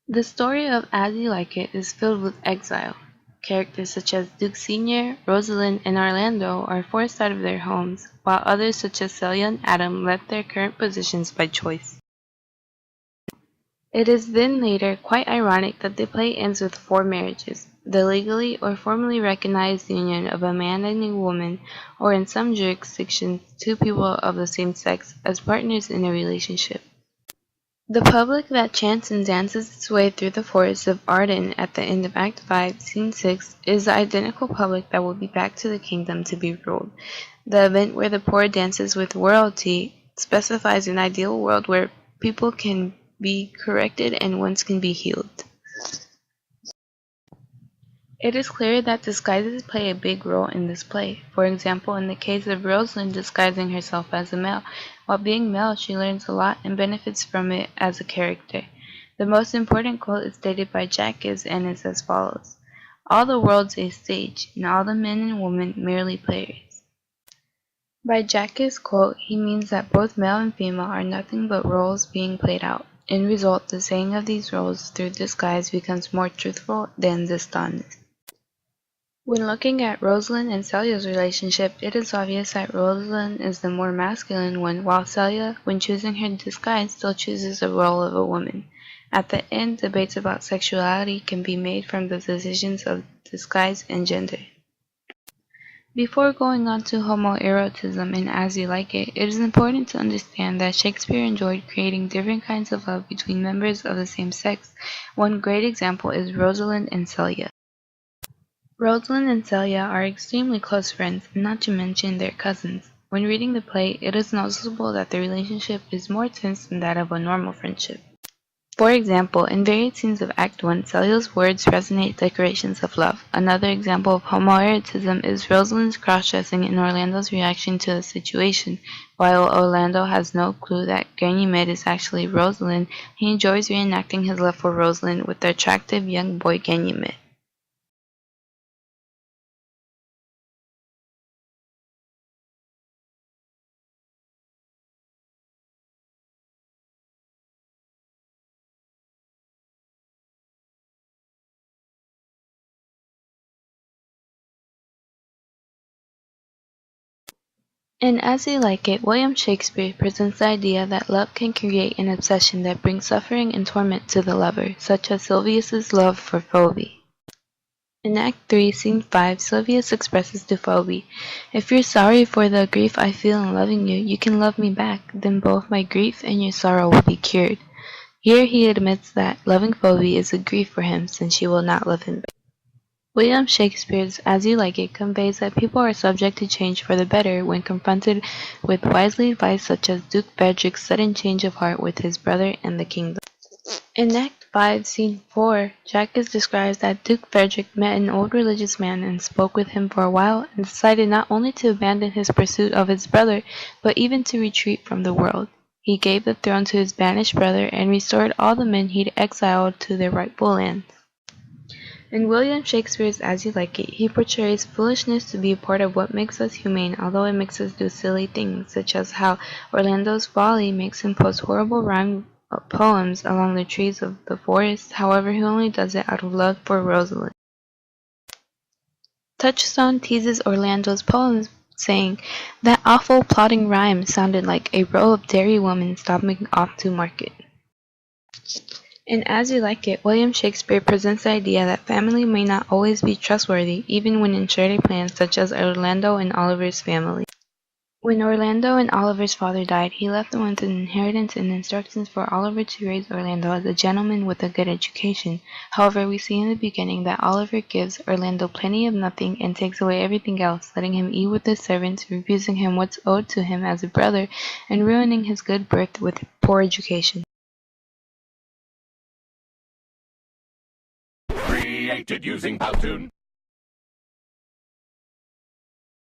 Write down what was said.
The story of As You Like It is filled with exile. Characters such as Duke Sr., Rosalind, and Orlando are forced out of their homes, while others such as Celia and Adam left their current positions by choice. It is then later quite ironic that the play ends with four marriages, the legally or formally recognized union of a man and a woman, or in some jurisdictions, two people of the same sex as partners in a relationship. The public that chants and dances its way through the forest of Arden at the end of Act 5, Scene 6, is the identical public that will be back to the kingdom to be ruled. The event where the poor dances with royalty specifies an ideal world where people can be corrected and wounds can be healed. It is clear that disguises play a big role in this play. For example, in the case of Rosalind disguising herself as a male. While being male, she learns a lot and benefits from it as a character. The most important quote is stated by Jacques and is as follows: "All the world's a stage, and all the men and women merely players." By Jacques' quote, he means that both male and female are nothing but roles being played out. In result, the saying of these roles through disguise becomes more truthful than dishonest. When looking at Rosalind and Celia's relationship, it is obvious that Rosalind is the more masculine one, while Celia, when choosing her disguise, still chooses the role of a woman. At the end, debates about sexuality can be made from the decisions of disguise and gender. Before going on to homoerotism and As You Like It, it is important to understand that Shakespeare enjoyed creating different kinds of love between members of the same sex. One great example is Rosalind and Celia. Rosalind and Celia are extremely close friends, not to mention they're cousins. When reading the play, it is noticeable that the relationship is more tense than that of a normal friendship. For example, in various scenes of Act 1, Celia's words resonate declarations of love. Another example of homoerotism is Rosalind's cross-dressing and Orlando's reaction to the situation. While Orlando has no clue that Ganymede is actually Rosalind, he enjoys reenacting his love for Rosalind with the attractive young boy Ganymede. In As You Like It, William Shakespeare presents the idea that love can create an obsession that brings suffering and torment to the lover, such as Sylvius's love for Phoebe. In Act 3, Scene 5, Sylvius expresses to Phoebe, "If you're sorry for the grief I feel in loving you, you can love me back, then both my grief and your sorrow will be cured." Here he admits that loving Phoebe is a grief for him since she will not love him back. William Shakespeare's As You Like It conveys that people are subject to change for the better when confronted with wisely advice such as Duke Frederick's sudden change of heart with his brother and the kingdom. In Act 5, Scene 4, Jacques describes that Duke Frederick met an old religious man and spoke with him for a while and decided not only to abandon his pursuit of his brother, but even to retreat from the world. He gave the throne to his banished brother and restored all the men he'd exiled to their rightful lands. In William Shakespeare's As You Like It, he portrays foolishness to be a part of what makes us humane, although it makes us do silly things, such as how Orlando's folly makes him post horrible rhyme poems along the trees of the forest. However, he only does it out of love for Rosalind. Touchstone teases Orlando's poems, saying, "That awful plodding rhyme sounded like a row of dairy women stopping off to market." In As You Like It, William Shakespeare presents the idea that family may not always be trustworthy, even when ensuring plans such as Orlando and Oliver's family. When Orlando and Oliver's father died, he left them with an inheritance and instructions for Oliver to raise Orlando as a gentleman with a good education. However, we see in the beginning that Oliver gives Orlando plenty of nothing and takes away everything else, letting him eat with his servants, refusing him what's owed to him as a brother, and ruining his good birth with poor education. Created using Powtoon.